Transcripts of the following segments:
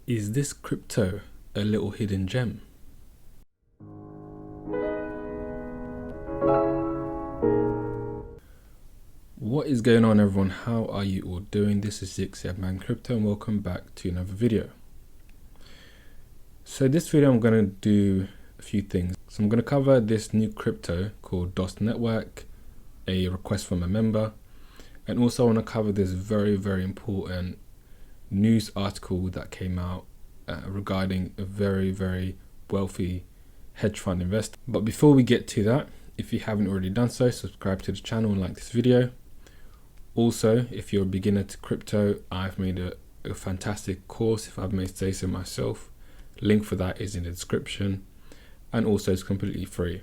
Is this crypto a little hidden gem? What is going on, everyone? How are you all doing? This is Man Crypto and welcome back to another video. So this video I'm going to do a few things. So I'm going to cover this new crypto called DOS Network, a request from a member, and also I want to cover this very important news article that came out regarding a very wealthy hedge fund investor. But before we get to that, if you haven't already done so, subscribe to the channel and like this video. Also, if you're a beginner to crypto, I've made a fantastic course, if I may say so myself. Link for that is in the description, and also it's completely free.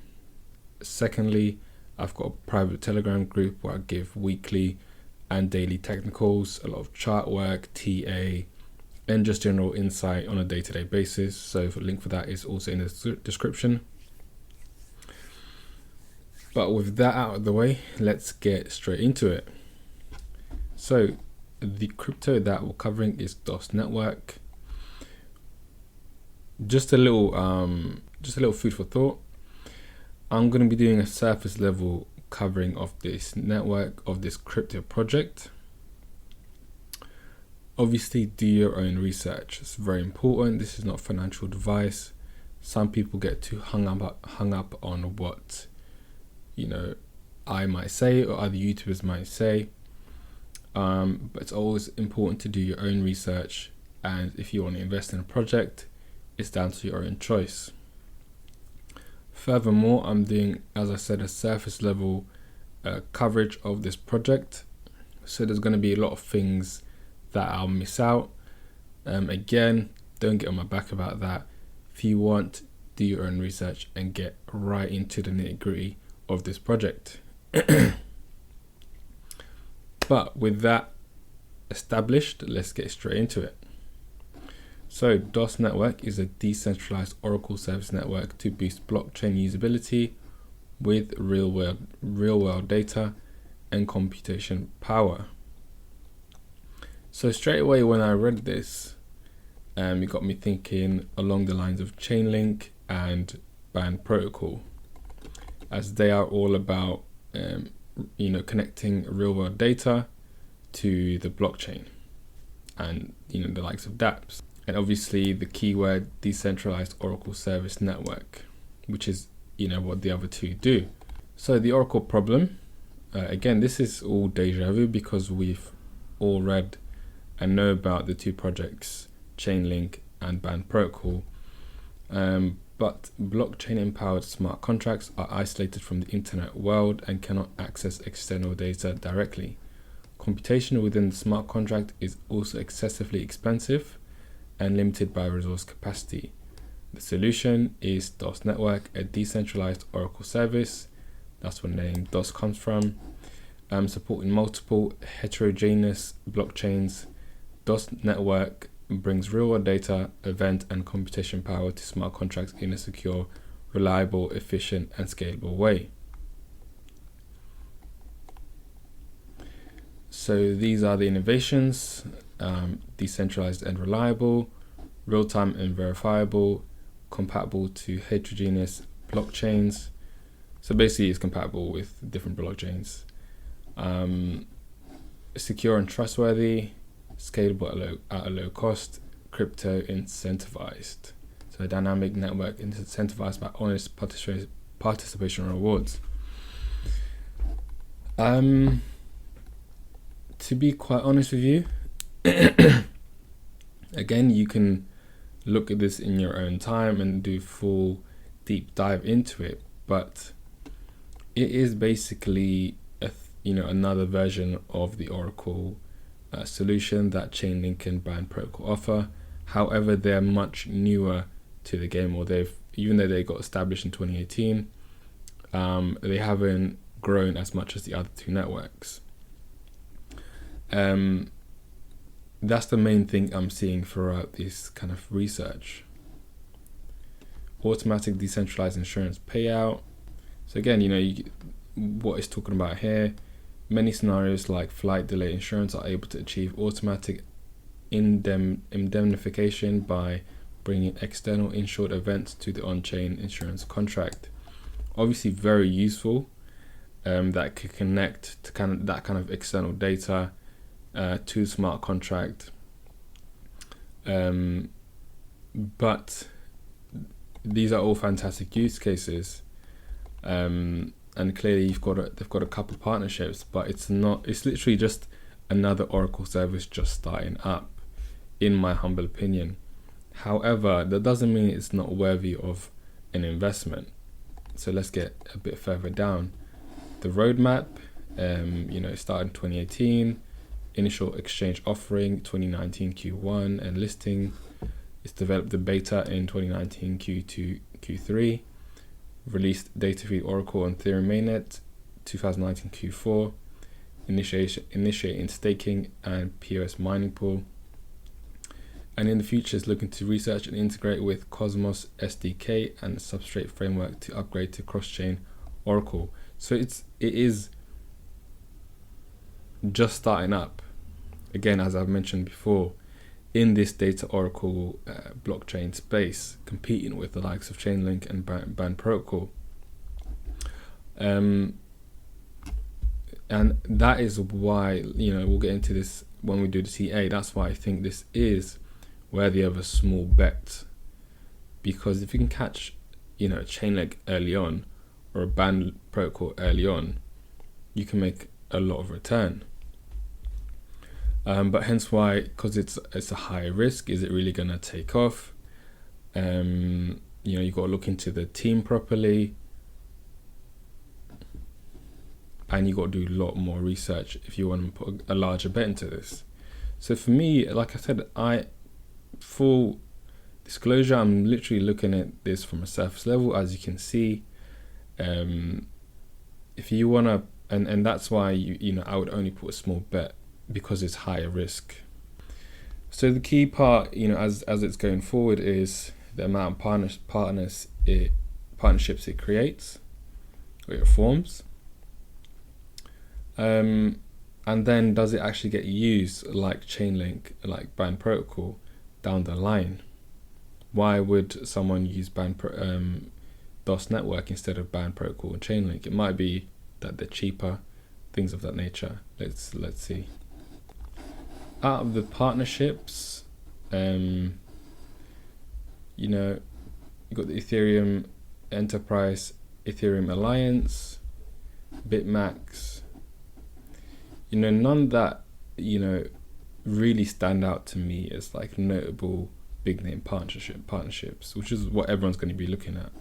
Secondly, I've got a private Telegram group where I give weekly and daily technicals, a lot of chart work, TA, and just general insight on a day-to-day basis. So the link for that is also in the description. But with that out of the way, let's get straight into it. So the crypto that we're covering is DOS Network. Just a little food for thought. I'm going to be doing a surface level covering of this network, of this crypto project. Obviously, do your own research. It's very important. This is not financial advice. Some people get too hung up on what, I might say or other YouTubers might say. But it's always important to do your own research, and if you want to invest in a project, it's down to your own choice. Furthermore, I'm doing, as I said, a surface level coverage of this project, so there's going to be a lot of things that I'll miss out. Again, don't get on my back about that. If you want, do your own research and get right into the nitty-gritty of this project. But with that established, let's get straight into it. So DOS Network is a decentralized Oracle service network to boost blockchain usability with real world data and computation power. So straight away when I read this, it got me thinking along the lines of Chainlink and Band Protocol, as they are all about connecting real world data to the blockchain and the likes of dApps. And obviously the keyword decentralized Oracle service network, which is what the other two do. So the Oracle problem, again, this is all deja vu because we've all read and know about the two projects, Chainlink and Band Protocol. But blockchain-empowered smart contracts are isolated from the internet world and cannot access external data directly. Computation within the smart contract is also excessively expensive and limited by resource capacity. The solution is DOS Network, a decentralized Oracle service. That's where the name DOS comes from. Supporting multiple heterogeneous blockchains, DOS Network brings real-world data, event, and computation power to smart contracts in a secure, reliable, efficient, and scalable way. So these are the innovations: decentralized and reliable, real-time and verifiable, compatible to heterogeneous blockchains. So basically it's compatible with different blockchains. Secure and trustworthy, scalable at a low cost, crypto incentivized. So a dynamic network incentivized by honest participation rewards. To be quite honest with you, again, you can look at this in your own time and do full deep dive into it, but it is basically another version of the Oracle solution that Chainlink and Band Protocol offer. However, they're much newer to the game, or even though they got established in 2018, they haven't grown as much as the other two networks. That's the main thing I'm seeing throughout this kind of research. Automatic decentralized insurance payout. So again, what it's talking about here, many scenarios like flight delay insurance are able to achieve automatic indemnification by bringing external insured events to the on-chain insurance contract. Obviously very useful, that could connect to that kind of external data to smart contract. But these are all fantastic use cases, and clearly they've got a couple of partnerships, but it's literally just another Oracle service just starting up, in my humble opinion. However, that doesn't mean it's not worthy of an investment. So let's get a bit further down. The roadmap, it started in 2018, initial exchange offering 2019 Q1, and listing. It's developed the beta in 2019 Q2, Q3, released data feed Oracle on Ethereum mainnet 2019 Q4, initiating staking and POS mining pool, and in the future is looking to research and integrate with Cosmos SDK and Substrate framework to upgrade to cross-chain Oracle. So it is just starting up, again, as I've mentioned before, in this data Oracle blockchain space, competing with the likes of Chainlink and Band Protocol. And that is why, we'll get into this when we do the TA. That's why I think this is worthy of a small bet, because if you can catch, Chainlink early on or a Band Protocol early on, you can make a lot of return. But hence why, because it's a high risk, is it really going to take off? You got to look into the team properly, and you got to do a lot more research if you want to put a larger bet into this. So for me, like I said, full disclosure, I'm literally looking at this from a surface level, as you can see. If you want to, and that's why I would only put a small bet, because it's higher risk. So the key part, as it's going forward, is the amount of partnerships it creates, or it forms. And then does it actually get used like Chainlink, like Band Protocol down the line? Why would someone use DOS Network instead of Band Protocol and Chainlink? It might be that they're cheaper, things of that nature. Let's see. Out of the partnerships, you got the Ethereum Enterprise, Ethereum Alliance, Bitmax. None that really stand out to me as like notable big name partnerships, which is what everyone's going to be looking at.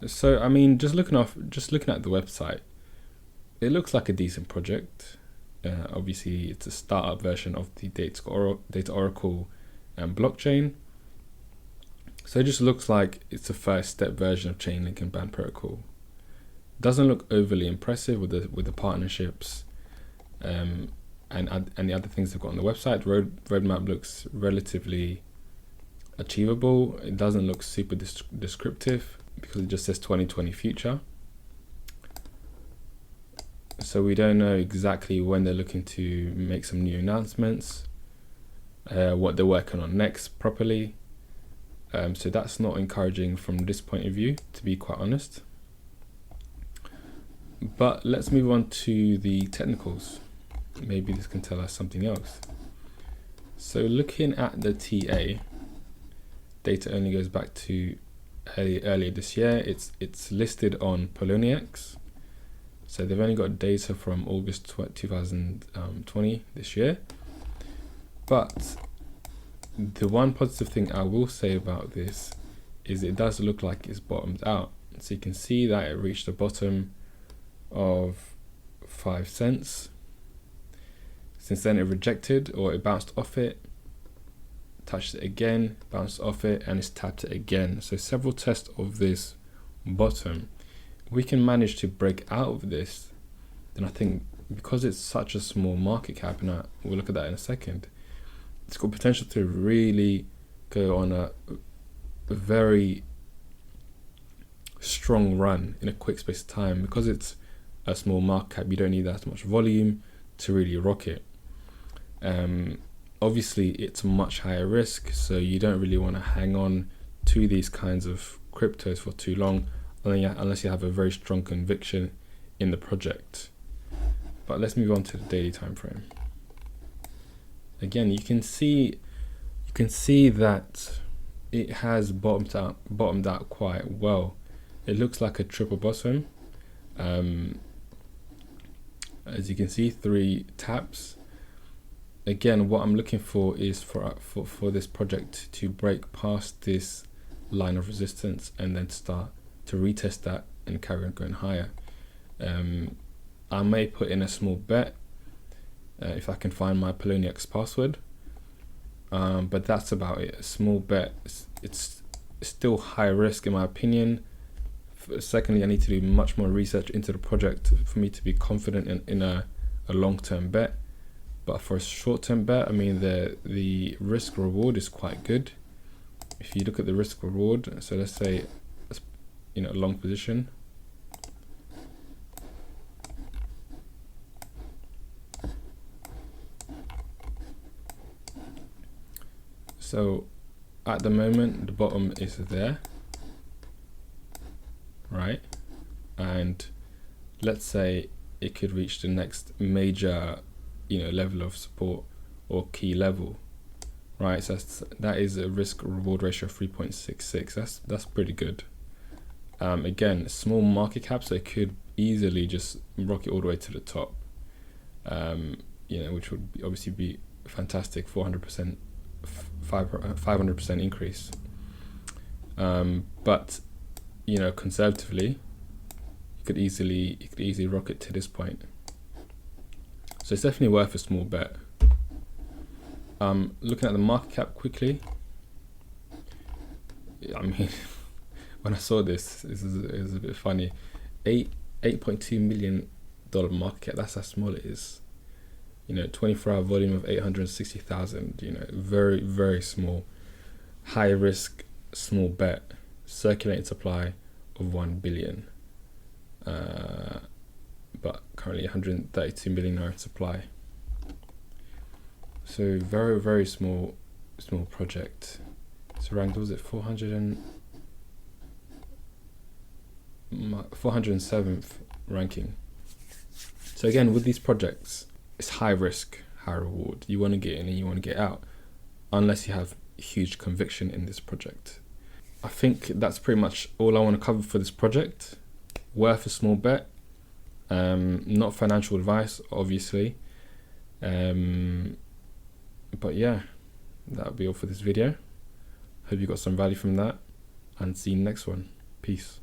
So just looking at the website, it looks like a decent project. Obviously, it's a startup version of the Data Oracle blockchain. So it just looks like it's a first step version of Chainlink and Band Protocol. Doesn't look overly impressive with the partnerships, and the other things they've got on the website. Roadmap looks relatively achievable. It doesn't look super descriptive, because it just says 2020 future. So we don't know exactly when they're looking to make some new announcements, what they're working on next properly. So that's not encouraging from this point of view, to be quite honest. But let's move on to the technicals. Maybe this can tell us something else. So looking at the TA, data only goes back to earlier this year. It's listed on Poloniex. So they've only got data from August 2020 this year. But the one positive thing I will say about this is it does look like it's bottomed out. So you can see that it reached the bottom of 5 cents. Since then it rejected, or it bounced off it, touched it again, bounced off it, and it's tapped it again. So several tests of this bottom. We can manage to break out of this, then I think, because it's such a small market cap, and we'll look at that in a second, it's got potential to really go on a very strong run in a quick space of time. Because it's a small market cap, you don't need that much volume to really rock it. obviously it's much higher risk, so you don't really want to hang on to these kinds of cryptos for too long, unless you have a very strong conviction in the project. But let's move on to the daily time frame. Again, you can see that it has bottomed out quite well. It looks like a triple bottom. As you can see, 3 taps. Again, what I'm looking for is for this project to break past this line of resistance and then start to retest that and carry on going higher. I may put in a small bet if I can find my Poloniex password, but that's about it. A small bet. It's still high risk in my opinion. Secondly, I need to do much more research into the project for me to be confident in a long-term bet. But for a short-term bet, I mean, the risk reward is quite good. If you look at the risk reward, so let's say, a long position. So at the moment, the bottom is there, right? And let's say it could reach the next major level of support or key level, right? So that is a risk reward ratio of 3.66. That's pretty good. Again, small market cap, so it could easily just rocket all the way to the top, which would obviously be fantastic. 500% increase. But conservatively, you could easily rocket to this point. So it's definitely worth a small bet. Looking at the market cap quickly, I mean, when I saw this, it was a bit funny. $8.2 million market cap. That's how small it is. 24-hour volume of 860,000. Very, very small. High risk, small bet. Circulating supply of 1 billion. But currently 132 million in supply. So very, very small project. So ranked, was it 407th ranking. So again, with these projects, it's high risk, high reward. You want to get in and you want to get out, unless you have huge conviction in this project. I think that's pretty much all I want to cover for this project. Worth a small bet. Not financial advice, obviously. But yeah, that'll be all for this video. Hope you got some value from that, and see you next one. Peace.